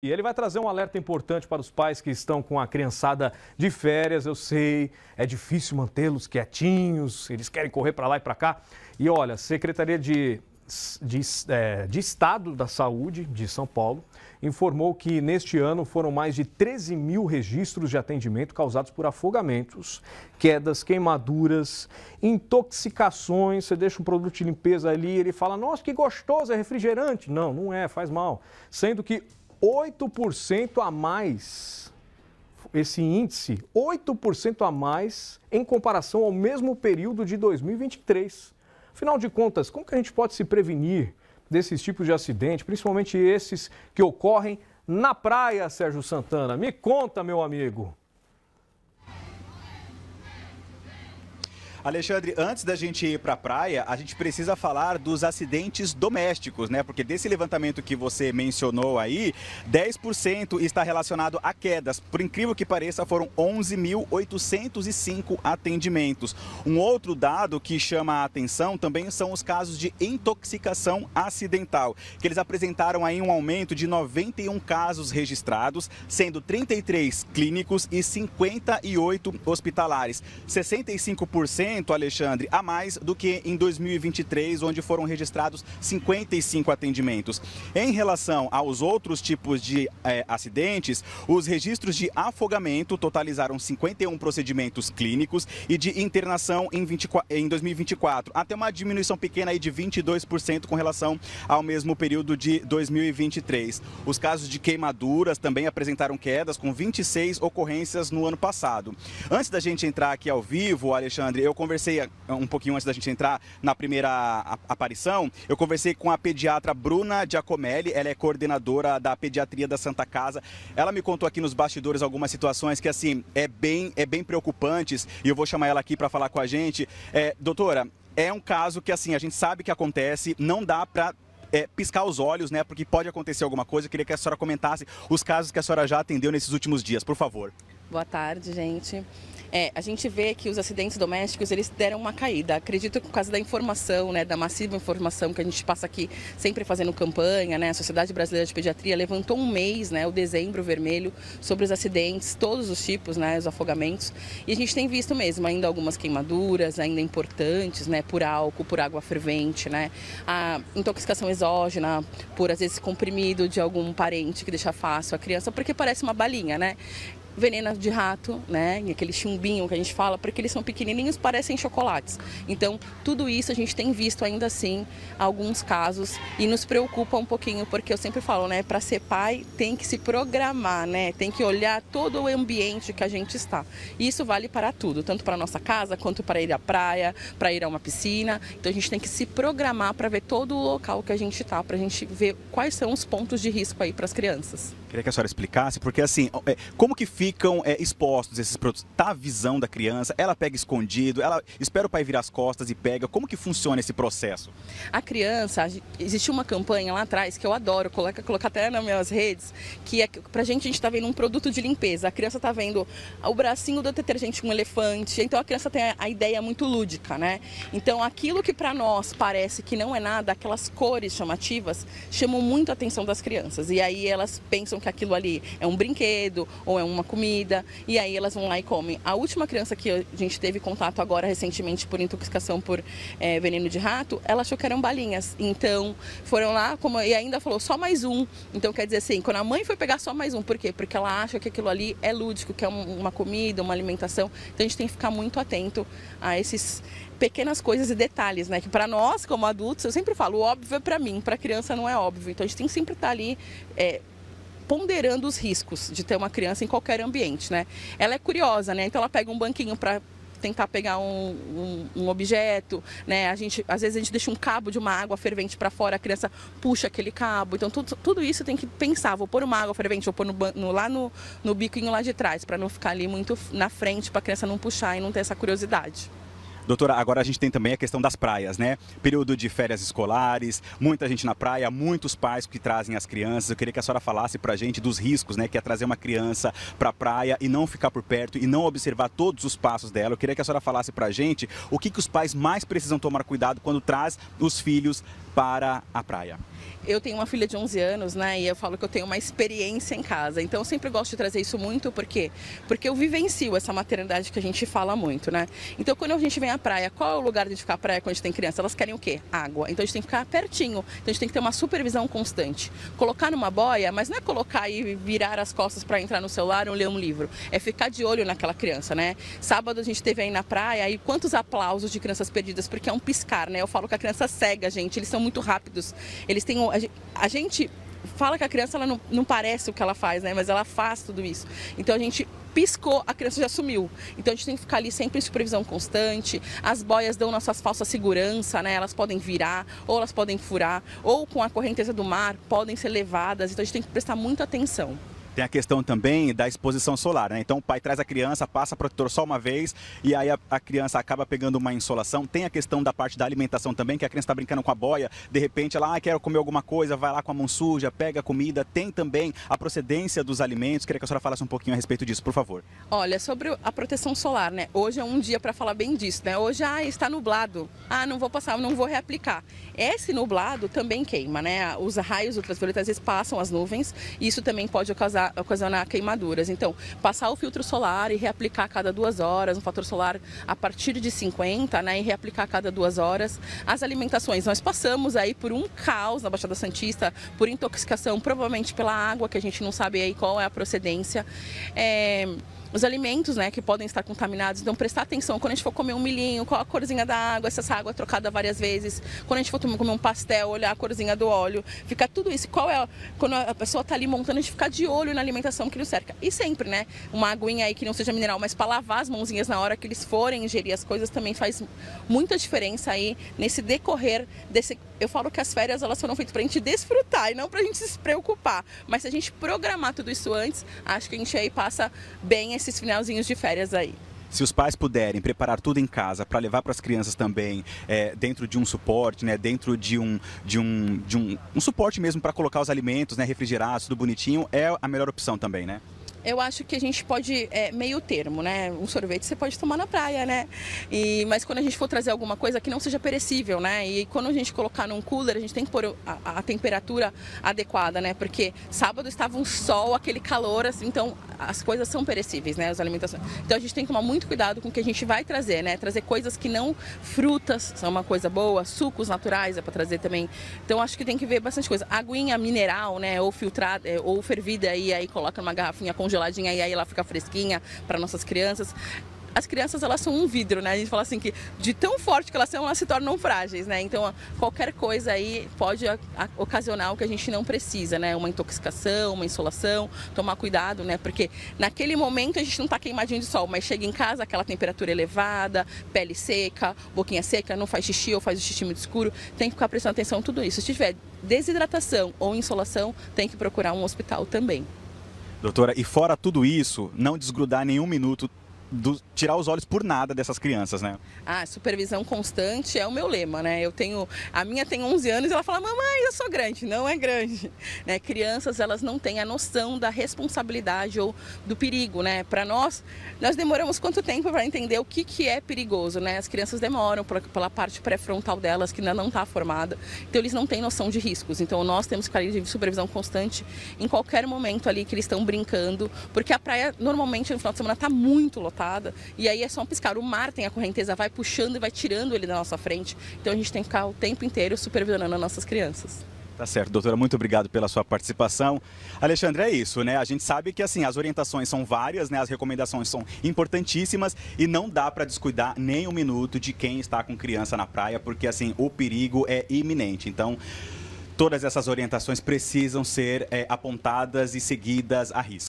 E ele vai trazer um alerta importante para os pais que estão com a criançada de férias. Eu sei, é difícil mantê-los quietinhos, eles querem correr para lá e para cá. E olha, a Secretaria de Estado da Saúde de São Paulo informou que neste ano foram mais de 13 mil registros de atendimento causados por afogamentos, quedas, queimaduras, intoxicações. Você deixa um produto de limpeza ali, ele fala, nossa, que gostoso, é refrigerante. Não, não é, faz mal. Sendo que 8% a mais, esse índice, 8% a mais em comparação ao mesmo período de 2023. Afinal de contas, como que a gente pode se prevenir desses tipos de acidente, principalmente esses que ocorrem na praia, Sérgio Santana? Me conta, meu amigo. Alexandre, antes da gente ir para a praia, a gente precisa falar dos acidentes domésticos, né? Porque desse levantamento que você mencionou aí, 10% está relacionado a quedas. Por incrível que pareça, foram 11.805 atendimentos. Um outro dado que chama a atenção também são os casos de intoxicação acidental, que eles apresentaram aí um aumento de 91 casos registrados, sendo 33 clínicos e 58 hospitalares. 65%, Alexandre, a mais do que em 2023, onde foram registrados 55 atendimentos. Em relação aos outros tipos de acidentes, os registros de afogamento totalizaram 51 procedimentos clínicos e de internação em 2024, até uma diminuição pequena aí de 22% com relação ao mesmo período de 2023. Os casos de queimaduras também apresentaram quedas, com 26 ocorrências no ano passado. Antes da gente entrar aqui ao vivo, Alexandre, eu conversei um pouquinho antes da gente entrar na primeira aparição, eu conversei com a pediatra Bruna Giacomelli, ela é coordenadora da pediatria da Santa Casa. Ela me contou aqui nos bastidores algumas situações que, assim, é bem preocupantes, e eu vou chamar ela aqui para falar com a gente. Doutora, é um caso que, assim, a gente sabe que acontece, não dá para piscar os olhos, né, porque pode acontecer alguma coisa. Eu queria que a senhora comentasse os casos que a senhora já atendeu nesses últimos dias, por favor. Boa tarde, gente. A gente vê que os acidentes domésticos, eles deram uma caída. Acredito que por causa da informação, né, da massiva informação que a gente passa aqui sempre fazendo campanha, né, a Sociedade Brasileira de Pediatria levantou um mês, né, o Dezembro Vermelho, sobre os acidentes, todos os tipos, né, os afogamentos. E a gente tem visto mesmo ainda algumas queimaduras, ainda importantes, né, por álcool, por água fervente, né, a intoxicação exógena, por às vezes comprimido de algum parente que deixa fácil a criança, porque parece uma balinha, né? Veneno de rato, né, e aquele chumbinho que a gente fala, porque eles são pequenininhos, parecem chocolates. Então, tudo isso a gente tem visto ainda assim alguns casos e nos preocupa um pouquinho, porque eu sempre falo, né, para ser pai tem que se programar, né, tem que olhar todo o ambiente que a gente está. E isso vale para tudo, tanto para a nossa casa, quanto para ir à praia, para ir a uma piscina. Então, a gente tem que se programar para ver todo o local que a gente está, para a gente ver quais são os pontos de risco aí para as crianças. Queria que a senhora explicasse, porque assim, como que ficam expostos esses produtos? Tá a visão da criança, ela pega escondido, ela espera o pai virar as costas e pega. Como que funciona esse processo? A criança, existe uma campanha lá atrás que eu adoro, colocar até nas minhas redes, que é pra gente está vendo um produto de limpeza. A criança tá vendo o bracinho do detergente com um elefante, então a criança tem a ideia muito lúdica, né? Então aquilo que para nós parece que não é nada, aquelas cores chamativas, chamam muito a atenção das crianças. E aí elas pensam que aquilo ali é um brinquedo ou é uma comida, e aí elas vão lá e comem. A última criança que a gente teve contato agora recentemente por intoxicação por veneno de rato, ela achou que eram balinhas. Então foram lá e ainda falou só mais um. Então quer dizer assim, quando a mãe foi pegar só mais um, por quê? Porque ela acha que aquilo ali é lúdico, que é uma comida, uma alimentação. Então a gente tem que ficar muito atento a esses pequenas coisas e detalhes, né? Que para nós, como adultos, eu sempre falo, o óbvio é para mim, para a criança não é óbvio. Então a gente tem que sempre estar ali ponderando os riscos de ter uma criança em qualquer ambiente, né? Ela é curiosa, né? Então ela pega um banquinho para tentar pegar um objeto, né? Às vezes a gente deixa um cabo de uma água fervente para fora, a criança puxa aquele cabo. Então tudo isso tem que pensar, vou pôr uma água fervente, vou pôr lá no biquinho lá de trás, para não ficar ali muito na frente, para a criança não puxar e não ter essa curiosidade. Doutora, agora a gente tem também a questão das praias, né? Período de férias escolares, muita gente na praia, muitos pais que trazem as crianças. Eu queria que a senhora falasse pra gente dos riscos, né? Que é trazer uma criança pra praia e não ficar por perto e não observar todos os passos dela. Eu queria que a senhora falasse pra gente o que os pais mais precisam tomar cuidado quando traz os filhos para a praia? Eu tenho uma filha de 11 anos, né, e eu falo que eu tenho uma experiência em casa, então eu sempre gosto de trazer isso muito, porque eu vivencio essa maternidade que a gente fala muito, né. Então quando a gente vem à praia, qual é o lugar de ficar à praia quando a gente tem criança? Elas querem o quê? Água, então a gente tem que ficar pertinho, então a gente tem que ter uma supervisão constante. Colocar numa boia, mas não é colocar e virar as costas para entrar no celular ou ler um livro, é ficar de olho naquela criança, né. Sábado a gente esteve aí na praia e quantos aplausos de crianças perdidas, porque é um piscar, né, eu falo que a criança cega, gente, eles são muito rápidos, eles têm a gente fala que a criança ela não parece o que ela faz, né? Mas ela faz tudo isso. Então a gente piscou, a criança já sumiu. Então a gente tem que ficar ali sempre em supervisão constante. As boias dão nossas falsas segurança, né? Elas podem virar, ou elas podem furar, ou com a correnteza do mar podem ser levadas. Então a gente tem que prestar muita atenção. Tem a questão também da exposição solar, né? Então o pai traz a criança, passa protetor só uma vez e aí a criança acaba pegando uma insolação. Tem a questão da parte da alimentação também, que a criança está brincando com a boia, de repente ela quer comer alguma coisa, vai lá com a mão suja, pega a comida. Tem também a procedência dos alimentos. Queria que a senhora falasse um pouquinho a respeito disso, por favor. Olha, sobre a proteção solar, né? Hoje é um dia para falar bem disso, né? Hoje está nublado. Não vou passar, não vou reaplicar. Esse nublado também queima, né? Os raios ultravioletas às vezes passam as nuvens e isso também pode ocasionar queimaduras. Então, passar o filtro solar e reaplicar a cada 2 horas, um fator solar a partir de 50, né? E reaplicar a cada 2 horas. As alimentações, nós passamos aí por um caos na Baixada Santista, por intoxicação, provavelmente pela água, que a gente não sabe aí qual é a procedência. Os alimentos, né, que podem estar contaminados, então prestar atenção quando a gente for comer um milhinho, qual a corzinha da água, se essa água é trocada várias vezes, quando a gente for comer um pastel, olhar a corzinha do óleo, ficar tudo isso, quando a pessoa está ali montando, a gente ficar de olho na alimentação que nos cerca. E sempre, né, uma aguinha aí que não seja mineral, mas para lavar as mãozinhas na hora que eles forem ingerir as coisas também faz muita diferença aí nesse decorrer desse. Eu falo que as férias elas foram feitas para a gente desfrutar e não para a gente se preocupar, mas se a gente programar tudo isso antes, acho que a gente aí passa bem esses finalzinhos de férias aí. Se os pais puderem preparar tudo em casa para levar para as crianças também, dentro de um suporte, né, dentro de um suporte mesmo para colocar os alimentos, né, refrigerados, tudo bonitinho, é a melhor opção também, né? Eu acho que a gente pode, meio termo, né? Um sorvete você pode tomar na praia, né? Mas quando a gente for trazer alguma coisa que não seja perecível, né? E quando a gente colocar num cooler, a gente tem que pôr a temperatura adequada, né? Porque sábado estava um sol, aquele calor, assim, então as coisas são perecíveis, né? As alimentações. Então a gente tem que tomar muito cuidado com o que a gente vai trazer, né? Trazer coisas que não... Frutas são uma coisa boa, sucos naturais é para trazer também. Então acho que tem que ver bastante coisa. Aguinha mineral, né? Ou filtrada, ou fervida, e aí coloca numa garrafinha congeladinha e aí ela fica fresquinha para nossas crianças. As crianças, elas são um vidro, né? A gente fala assim que de tão forte que elas são, elas se tornam frágeis, né? Então, qualquer coisa aí pode ocasionar o que a gente não precisa, né? Uma intoxicação, uma insolação, tomar cuidado, né? Porque naquele momento a gente não tá queimadinho de sol, mas chega em casa, aquela temperatura elevada, pele seca, boquinha seca, não faz xixi ou faz o xixi muito escuro, tem que ficar prestando atenção em tudo isso. Se tiver desidratação ou insolação, tem que procurar um hospital também. Doutora, e fora tudo isso, não desgrudar nenhum minuto, tirar os olhos por nada dessas crianças, né? Supervisão constante é o meu lema, né? A minha tem 11 anos e ela fala, mamãe, eu sou grande. Não é grande, né? Crianças, elas não têm a noção da responsabilidade ou do perigo, né? Para nós demoramos quanto tempo para entender o que é perigoso, né? As crianças demoram pela parte pré-frontal delas, que ainda não está formada. Então, eles não têm noção de riscos. Então, nós temos que ficar de supervisão constante em qualquer momento ali que eles estão brincando, porque a praia, normalmente, no final de semana, está muito lotada. E aí é só um piscar. O mar tem a correnteza, vai puxando e vai tirando ele da nossa frente. Então a gente tem que ficar o tempo inteiro supervisionando as nossas crianças. Tá certo, doutora, muito obrigado pela sua participação. Alexandre, é isso, né? A gente sabe que assim, as orientações são várias, né? As recomendações são importantíssimas e não dá para descuidar nem um minuto de quem está com criança na praia, porque assim, o perigo é iminente. Então, todas essas orientações precisam ser apontadas e seguidas à risca.